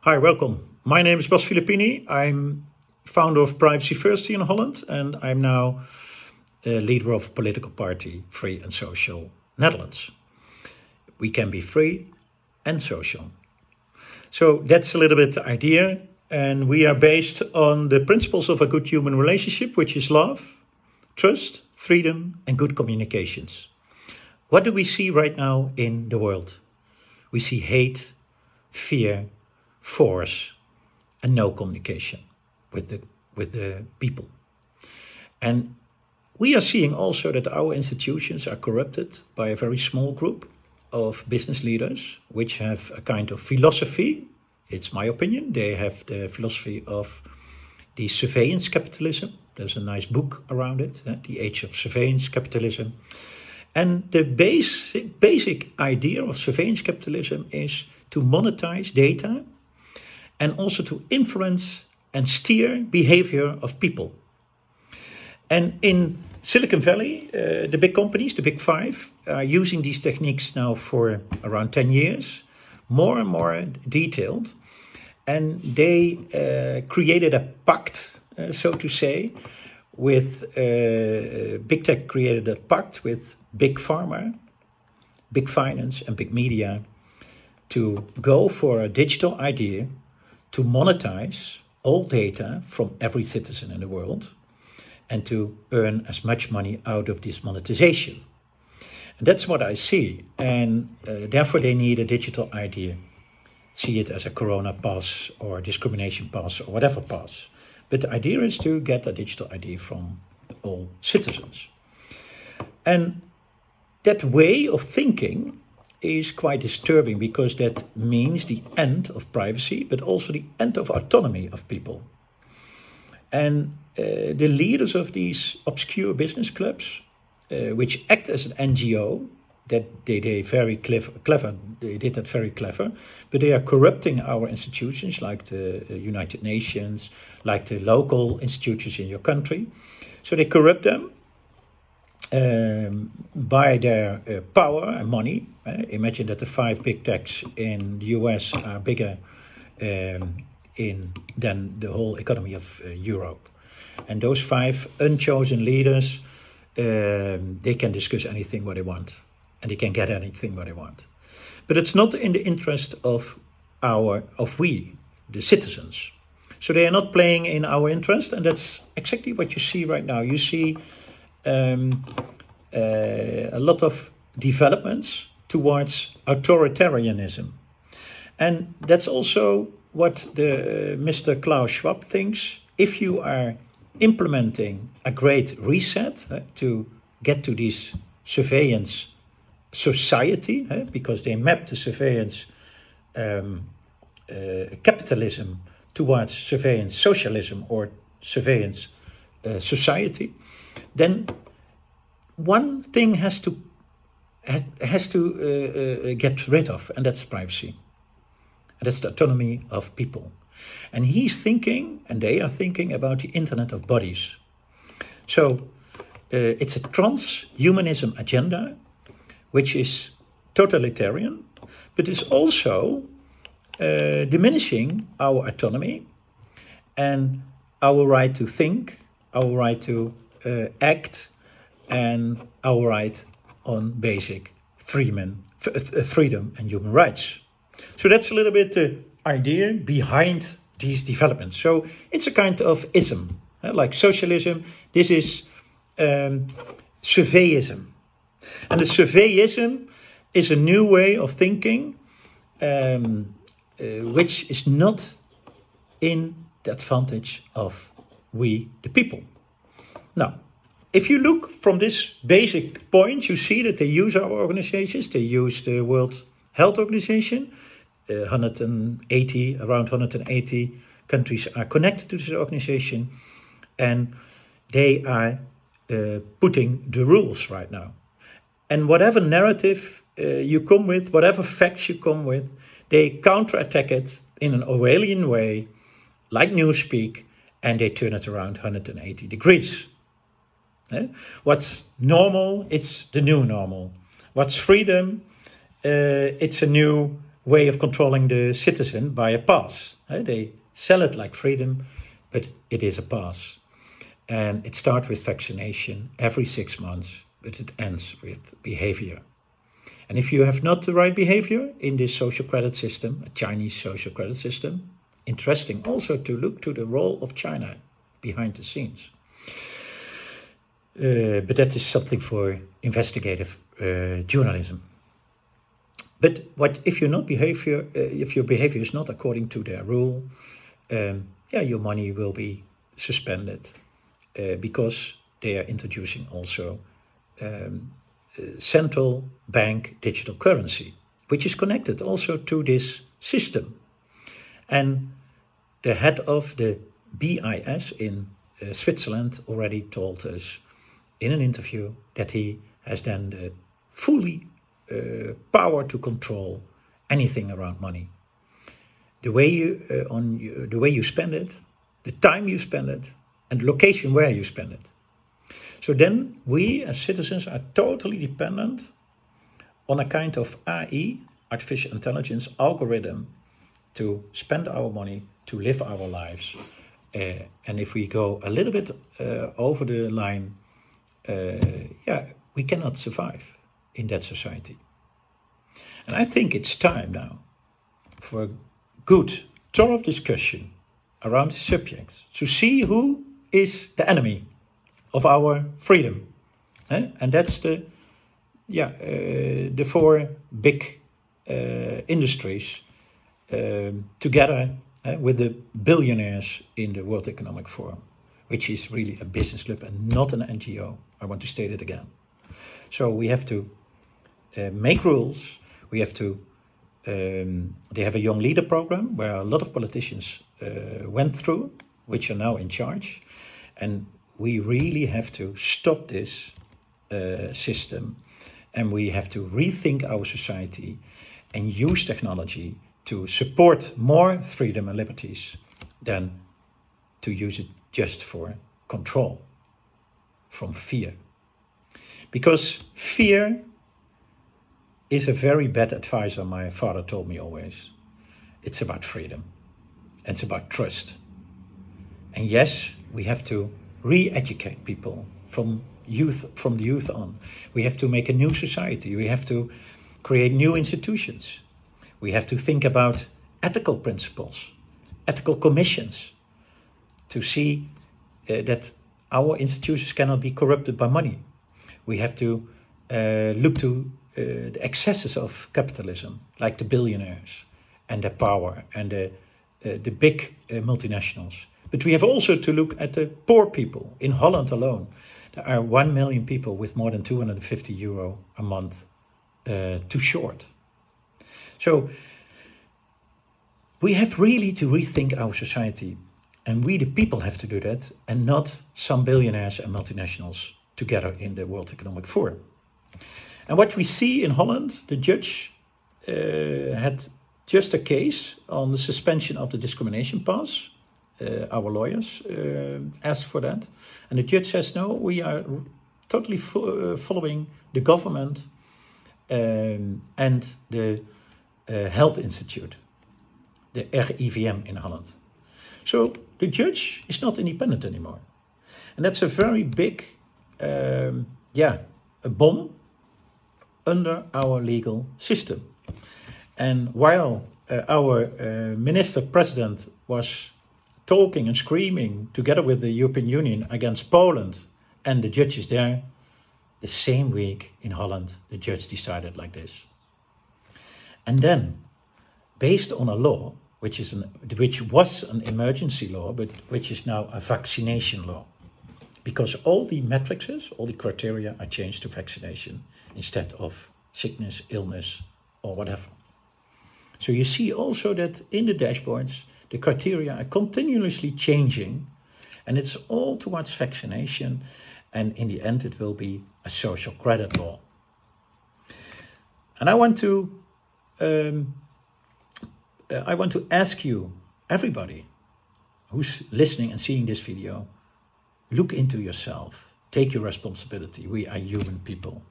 Hi, welcome. My name is Filippini. I'm founder of Privacy First in Holland, and I'm now leader of political party Free and Sociaal Nederland. We can be free and social. So that's a little bit the idea, and we are based on the principles of a good human relationship, which is love, trust, freedom, and good communications. What do we see right now in the world? We see hate, fear, force, and no communication with the people. And we are seeing also that our institutions are corrupted by a very small group of business leaders, which have a kind of philosophy. It's my opinion. They have the philosophy of the surveillance capitalism. There's a nice book around it, The Age of Surveillance Capitalism. And the basic idea of surveillance capitalism is to monetize data and also to influence and steer behavior of people. And in Silicon Valley, the big companies, the big five, are using these techniques now for around 10 years, more and more detailed. And they created a pact, so to say, with big tech created a pact with big pharma, big finance, and big media to go for a digital idea to monetize all data from every citizen in the world and to earn as much money out of this monetization. And that's what I see. And therefore they need a digital ID. See it as a corona pass or discrimination pass or whatever pass. But the idea is to get a digital ID from all citizens. And that way of thinking is quite disturbing because that means the end of privacy, but also the end of autonomy of people. And the leaders of these obscure business clubs, which act as an NGO, that they very clever, they did that very clever, but they are corrupting our institutions like the United Nations, like the local institutions in your country. So they corrupt them by their power and money. Imagine that the 5 big techs in the US are bigger than the whole economy of Europe. And those 5 unchosen leaders, they can discuss anything what they want, and they can get anything what they want. But it's not in the interest of we, the citizens. So they are not playing in our interest, and that's exactly what you see right now. You see a lot of developments towards authoritarianism. And that's also what the Mr. Klaus Schwab thinks. If you are implementing a great reset to get to this surveillance society, because they map the surveillance capitalism towards surveillance socialism or surveillance society, then one thing has to get rid of, and that's privacy. And that's the autonomy of people. And he's thinking, and they are thinking, about the Internet of Bodies. So it's a transhumanism agenda, which is totalitarian, but is also diminishing our autonomy and our right to think, our right to act, and our right on basic freedom and human rights. So that's a little bit the idea behind these developments. So it's a kind of ism, like socialism. This is surveilism. And the surveilism is a new way of thinking, which is not in the advantage of we, the people. Now, if you look from this basic point, you see that they use our organizations. They use the World Health Organization. Around 180 countries are connected to this organization. And they are putting the rules right now. And whatever narrative you come with, whatever facts you come with, they counterattack it in an Orwellian way, like Newspeak, and they turn it around 180 degrees. What's normal, it's the new normal. What's freedom, it's a new way of controlling the citizen by a pass. They sell it like freedom, but it is a pass. And it starts with vaccination every 6 months, but it ends with behavior. And if you have not the right behavior in this social credit system, a Chinese social credit system, interesting also to look to the role of China behind the scenes. But that is something for investigative journalism. But if your behavior is not according to their rule, your money will be suspended because they are introducing also central bank digital currency, which is connected also to this system. And the head of the BIS in Switzerland already told us in an interview that he has then the fully power to control anything around money. The way you spend it, the time you spend it, and the location where you spend it. So then we as citizens are totally dependent on a kind of AI, artificial intelligence algorithm, to spend our money, to live our lives. And if we go a little bit over the line, we cannot survive in that society. And I think it's time now for a good, thorough discussion around the subject to see who is the enemy of our freedom. And that's the four big industries together with the billionaires in the World Economic Forum, which is really a business club and not an NGO. I want to state it again. So we have to make rules. We have to, they have a young leader program where a lot of politicians went through, which are now in charge. And we really have to stop this system, and we have to rethink our society and use technology to support more freedom and liberties than to use it just for control from fear. Because fear is a very bad advisor, my father told me always. It's about freedom. It's about trust. And yes, we have to re-educate people from the youth on. We have to make a new society. We have to create new institutions. We have to think about ethical principles, ethical commissions, to see that our institutions cannot be corrupted by money. We have to look to the excesses of capitalism, like the billionaires and their power and the big multinationals. But we have also to look at the poor people. In Holland alone, there are 1 million people with more than €250 a month too short. So we have really to rethink our society, and we the people have to do that, and not some billionaires and multinationals together in the World Economic Forum. And what we see in Holland, the judge had just a case on the suspension of the discrimination pass. Our lawyers asked for that. And the judge says, no, we are totally following the government and the Health Institute, the RIVM in Holland. So the judge is not independent anymore. And that's a very big, a bomb under our legal system. And while our minister president was talking and screaming together with the European Union against Poland and the judges there, the same week in Holland, the judge decided like this. And then, based on a law, which was an emergency law, but which is now a vaccination law, because all the matrices, all the criteria are changed to vaccination instead of sickness, illness, or whatever. So you see also that in the dashboards, the criteria are continuously changing, and it's all towards vaccination, and in the end it will be a social credit law. And I want to ask you, everybody who's listening and seeing this video, look into yourself, take your responsibility. We are human people.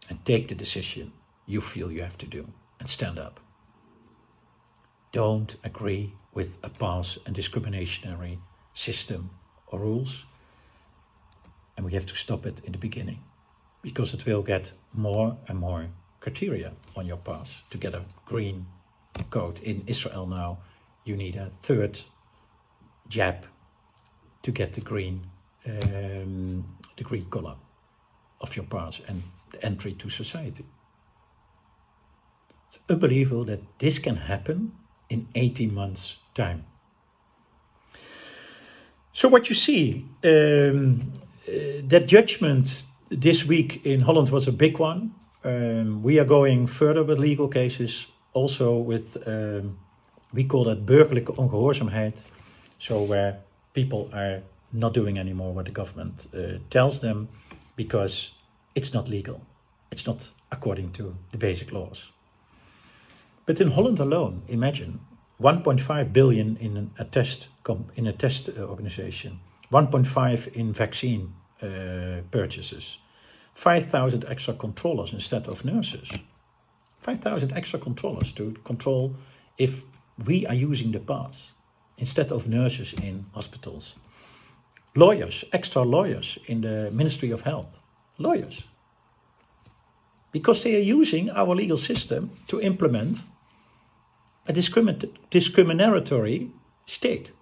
And take the decision you feel you have to do. and stand up. Don't agree with a past and discriminatory system or rules. And we have to stop it in the beginning, because it will get more and more criteria on your pass to get a green code. In Israel now, you need a third jab to get the green color of your pass and the entry to society. It's unbelievable that this can happen in 18 months' time. So what you see, that judgment this week in Holland was a big one. We are going further with legal cases, also with, we call that burgerlijke ongehoorzaamheid. So where people are not doing anymore what the government tells them because it's not legal. It's not according to the basic laws. But in Holland alone, imagine 1.5 billion in a test organization, 1.5 in vaccine purchases, 5,000 extra controllers instead of nurses, 5,000 extra controllers to control if we are using the pass instead of nurses in hospitals, lawyers, extra lawyers in the Ministry of Health, lawyers, because they are using our legal system to implement a discriminatory state.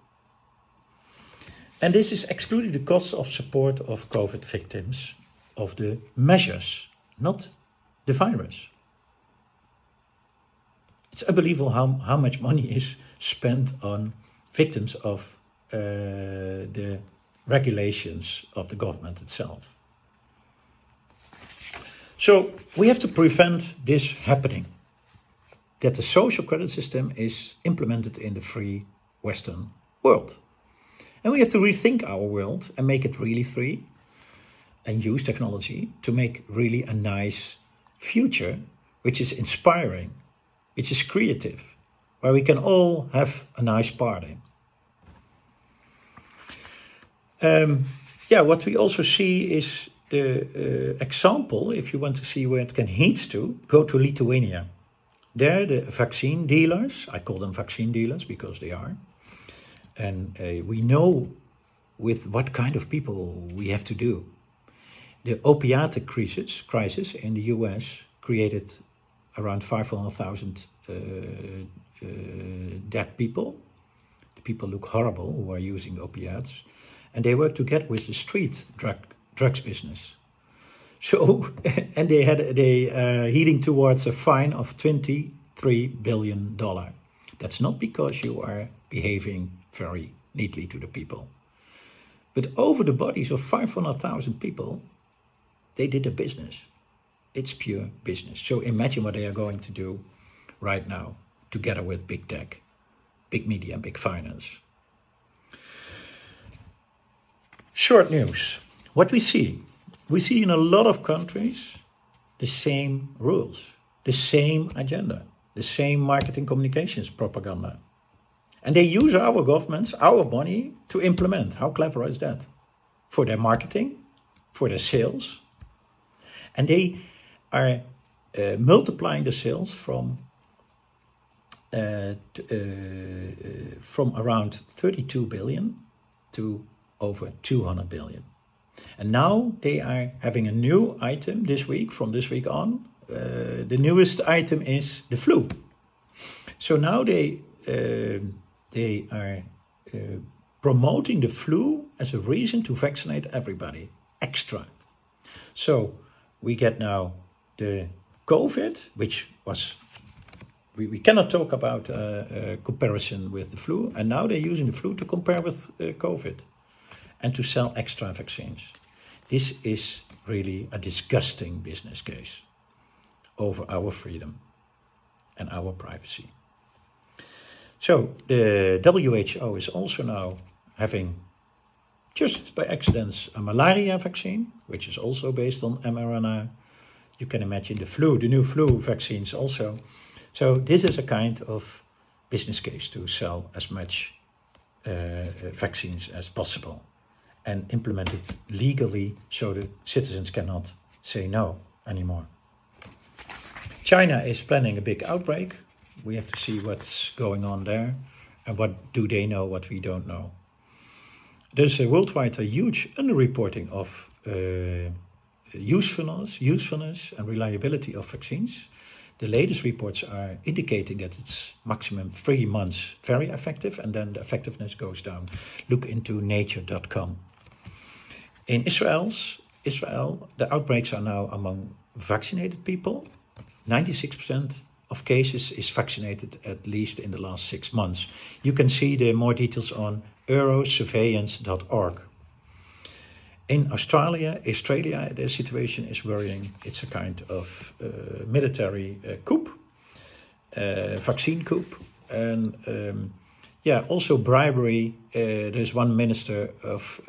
And this is excluding the cost of support of COVID victims of the measures, not the virus. It's unbelievable how much money is spent on victims of the regulations of the government itself. So we have to prevent this happening, that the social credit system is implemented in the free Western world. And we have to rethink our world and make it really free and use technology to make really a nice future, which is inspiring, which is creative, where we can all have a nice party. What we also see is the example, if you want to see where it can head to, go to Lithuania. There, the vaccine dealers, I call them vaccine dealers because they are, and we know with what kind of people we have to do. The opiate crisis in the US created around 500,000 dead people. The people look horrible who are using opiates, and they work together with the street drugs business. So, and they heading towards a fine of $23 billion. That's not because you are behaving very neatly to the people, but over the bodies of 500,000 people, they did a business. It's pure business. So imagine what they are going to do right now, together with big tech, big media, big finance. Short news. What we see in a lot of countries the same rules, the same agenda, the same marketing communications propaganda. And they use our governments, our money to implement. How clever is that? For their marketing, for their sales. And they are multiplying the sales from around 32 billion to over 200 billion. And now they are having a new item this week, from this week on. The newest item is the flu. So now they are promoting the flu as a reason to vaccinate everybody extra. So we get now the COVID, which was, we cannot talk about a comparison with the flu. And now they're using the flu to compare with COVID and to sell extra vaccines. This is really a disgusting business case over our freedom and our privacy. So the WHO is also now having, just by accident, a malaria vaccine, which is also based on mRNA. You can imagine the flu, the new flu vaccines also. So this is a kind of business case to sell as much vaccines as possible and implement it legally so the citizens cannot say no anymore. China is planning a big outbreak. We have to see what's going on there and what do they know, what we don't know. There's a worldwide a huge underreporting of usefulness and reliability of vaccines. The latest reports are indicating that it's maximum 3 months very effective, and then the effectiveness goes down. Look into nature.com. In Israel, the outbreaks are now among vaccinated people. 96% of cases is vaccinated at least in the last 6 months. You can see the more details on eurosurveillance.org. In Australia, the situation is worrying. It's a kind of military coup, vaccine coup, and also bribery. There's one minister of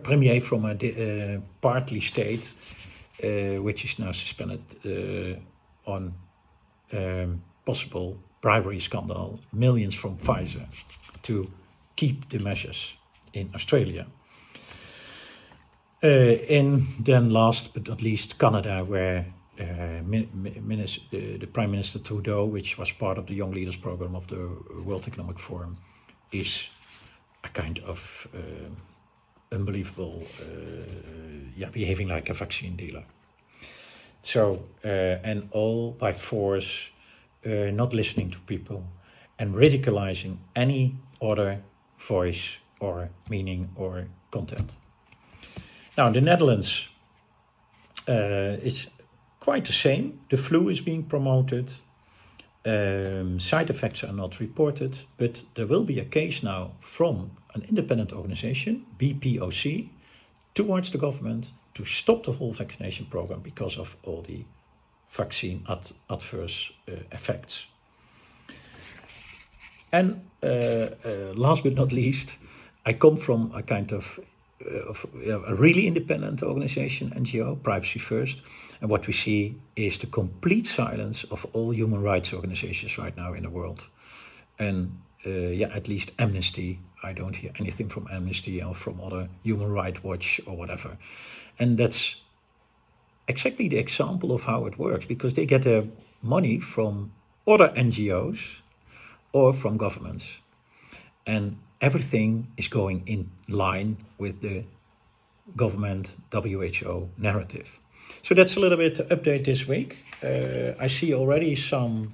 premier from a partly state, which is now suspended on possible bribery scandal, millions from Pfizer, to keep the measures in Australia. And then last but not least, Canada, where the Prime Minister Trudeau, which was part of the Young Leaders Program of the World Economic Forum, is a kind of unbelievable, behaving like a vaccine dealer. So, and all by force, not listening to people and ridiculizing any other voice or meaning or content. Now, in the Netherlands, it's quite the same. The flu is being promoted. Side effects are not reported, but there will be a case now from an independent organization, BPOC, towards the government to stop the whole vaccination program because of all the vaccine adverse effects. And last but not least, I come from a kind of a really independent organization, NGO, Privacy First, and what we see is the complete silence of all human rights organizations right now in the world. And at least Amnesty, I don't hear anything from Amnesty or from other Human Rights Watch or whatever. And that's exactly the example of how it works, because they get their money from other NGOs or from governments. And everything is going in line with the government WHO narrative. So that's a little bit to update this week. I see already some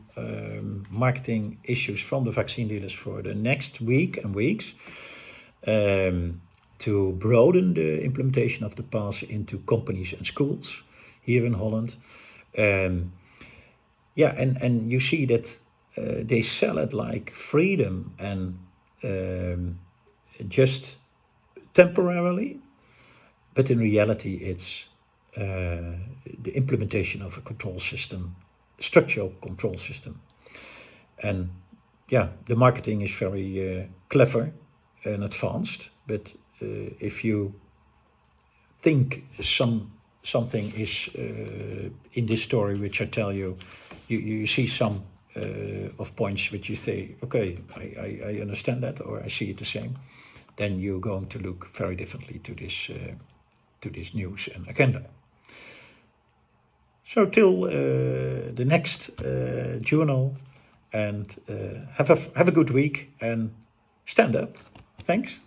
marketing issues from the vaccine dealers for the next week and weeks to broaden the implementation of the pass into companies and schools here in Holland. And you see that they sell it like freedom and just temporarily, but in reality it's the implementation of a control system, structural control system. And the marketing is very clever and advanced, but if you think something is in this story which I tell you, you see some of points which you say, okay, I understand that, or I see it the same, then you're going to look very differently to this news and agenda. So till the next journal, and have a good week and stand up. Thanks.